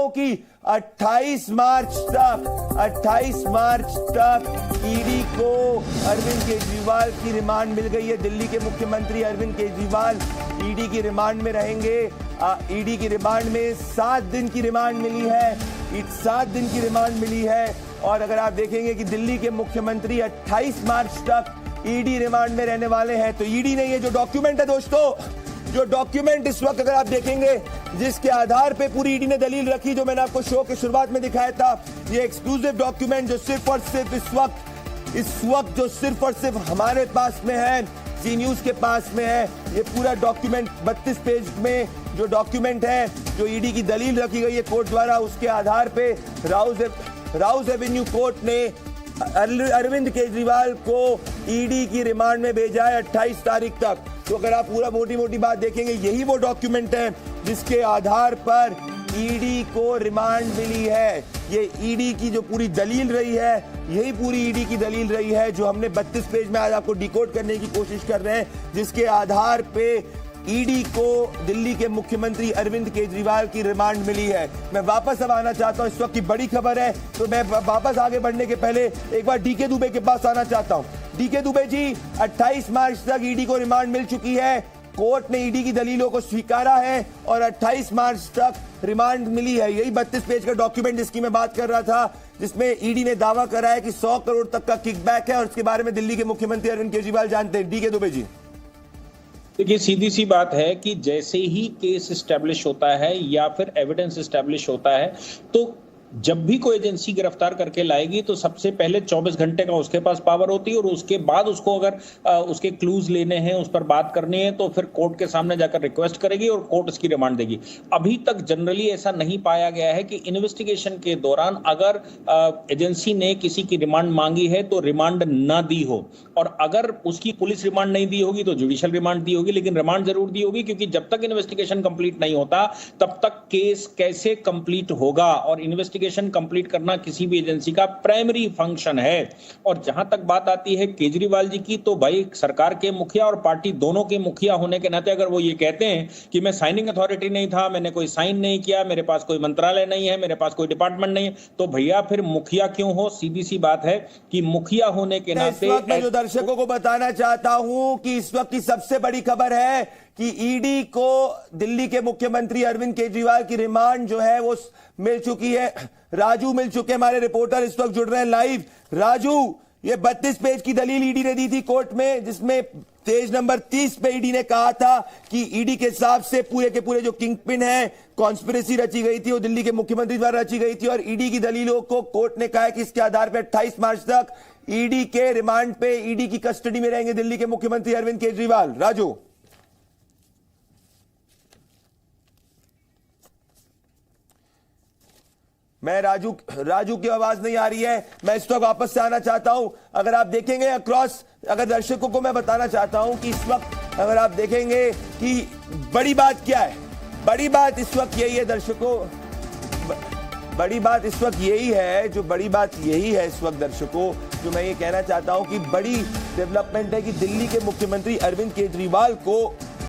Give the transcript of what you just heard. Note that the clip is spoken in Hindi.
हूं कि 28 मार्च तक ईडी को अरविंद केजरीवाल की रिमांड मिल गई है। दिल्ली के मुख्यमंत्री अरविंद केजरीवाल ईडी की रिमांड में रहेंगे। ईडी की रिमांड में 7 दिन की रिमांड मिली है। 7 दिन की रिमांड मिली है। और अगर आप देखेंगे कि दिल्ली के मुख्यमंत्री 28 मार्च तक ईडी रिमांड में रहने वाले हैं, तो ईडी ने ये जो डॉक्यूमेंट है दोस्तों, जो डॉक्यूमेंट इस वक्त अगर आप देखेंगे जिसके आधार पे पूरी ईडी ने दलील रखी, जो मैंने आपको शो के शुरुआत में दिखाया था, ये एक्सक्लूसिव डॉक्यूमेंट जो सिर्फ और सिर्फ इस वक्त जो सिर्फ और सिर्फ हमारे पास में है, जी न्यूज के पास में है। ये पूरा डॉक्यूमेंट 32 पेज में जो डॉक्यूमेंट है, जो ईडी की दलील रखी गई है कोर्ट द्वारा, उसके आधार पे राउस एवेन्यू कोर्ट ने अरविंद केजरीवाल को ईडी की रिमांड में भेजा है 28 तारीख तक। तो अगर आप पूरा मोटी बात देखेंगे, यही वो डॉक्यूमेंट है जिसके आधार पर ईडी को रिमांड मिली है। ये ईडी की जो पूरी दलील रही है, यही पूरी ईडी की दलील रही है जो हमने 32 पेज में आज आपको डिकोड करने की कोशिश कर रहे हैं, जिसके आधार पे ईडी को दिल्ली के मुख्यमंत्री अरविंद केजरीवाल की रिमांड मिली है। मैं वापस अब आना चाहता हूं, इस वक्त की बड़ी खबर है, तो मैं वापस आगे बढ़ने के पहले एक बार डीके दुबे के पास आना चाहता हूं। डीके दुबे जी, 28 मार्च तक ईडी को रिमांड मिल चुकी है। कोर्ट ने ईडी की दलीलों को स्वीकारा है और 28 मार्च तक रिमांड मिली है। यही 32 पेज का डॉक्यूमेंट जिसकी मैं बात कर रहा था, जिसमें ईडी ने दावा करा है कि 100 करोड़ तक का किकबैक है, और इसके बारे में दिल्ली के मुख्यमंत्री अरविंद केजरीवाल जानते हैं। डीके दुबे जी, देखिए, सीधी सी बात है कि जैसे ही केस एस्टेब्लिश होता है या फिर एविडेंस एस्टेब्लिश होता है, तो जब भी कोई एजेंसी गिरफ्तार करके लाएगी तो सबसे पहले 24 घंटे का उसके पास पावर होती है, और उसके बाद उसको अगर उसके क्लूज लेने हैं, उस पर बात करनी है, तो फिर कोर्ट के सामने जाकर रिक्वेस्ट करेगी और कोर्ट उसकी रिमांड देगी। अभी तक जनरली ऐसा नहीं पाया गया है कि इन्वेस्टिगेशन के दौरान अगर एजेंसी ने किसी की रिमांड मांगी है तो रिमांड ना दी हो, और अगर उसकी पुलिस रिमांड नहीं दी होगी तो जुडिशियल रिमांड दी होगी, लेकिन रिमांड जरूर दी होगी, क्योंकि जब तक इन्वेस्टिगेशन कंप्लीट नहीं होता तब तक केस कैसे कंप्लीट होगा, और इन्वेस्टिगेशन कंप्लीट करना किसी भी एजेंसी का प्राइमरी फंक्शन है। और जहां तक बात आती है केजरीवाल जी की, तो भाई सरकार के मुखिया और पार्टी दोनों के मुखिया होने के नाते अगर वो ये कहते हैं कि मैं साइनिंग अथॉरिटी नहीं था, मैंने कोई साइन नहीं किया, मेरे पास कोई मंत्रालय नहीं है, मेरे पास कोई डिपार्टमेंट नहीं है, तो भैया फिर मुखिया क्यों हो? सीधी सी बात है कि मुखिया होने के नाते मैं जो दर्शकों को बताना चाहता हूं कि इस वक्त की सबसे बड़ी खबर है कि ईडी को दिल्ली के मुख्यमंत्री अरविंद केजरीवाल की रिमांड जो है वो मिल चुकी है। राजू मिल चुके, हमारे रिपोर्टर इस वक्त जुड़ रहे हैं लाइव। राजू, ये 32 पेज की दलील ईडी ने दी थी कोर्ट में, जिसमें पेज नंबर 30 पे ईडी ने कहा था कि ईडी के हिसाब से पूरे के पूरे जो किंगपिन है, कॉन्स्पिरेसी रची गई थी, वो दिल्ली के मुख्यमंत्री द्वारा रची गई थी, और ईडी की दलीलों को कोर्ट ने कहा है कि इसके आधार पर 28 मार्च तक ईडी के रिमांड पे, ईडी की कस्टडी में रहेंगे दिल्ली के मुख्यमंत्री अरविंद केजरीवाल। राजू, मैं राजू की आवाज नहीं आ रही है। मैं इस वक्त वापस से आना चाहता हूं। अगर आप देखेंगे अक्रॉस, अगर दर्शकों को मैं बताना चाहता हूं कि इस वक्त अगर आप देखेंगे कि बड़ी बात क्या है, बड़ी बात इस वक्त यही है दर्शकों, बड़ी बात इस वक्त यही है, जो बड़ी बात यही है इस वक्त दर्शकों, जो मैं ये कहना चाहता हूं कि बड़ी डेवलपमेंट है कि दिल्ली के मुख्यमंत्री अरविंद केजरीवाल को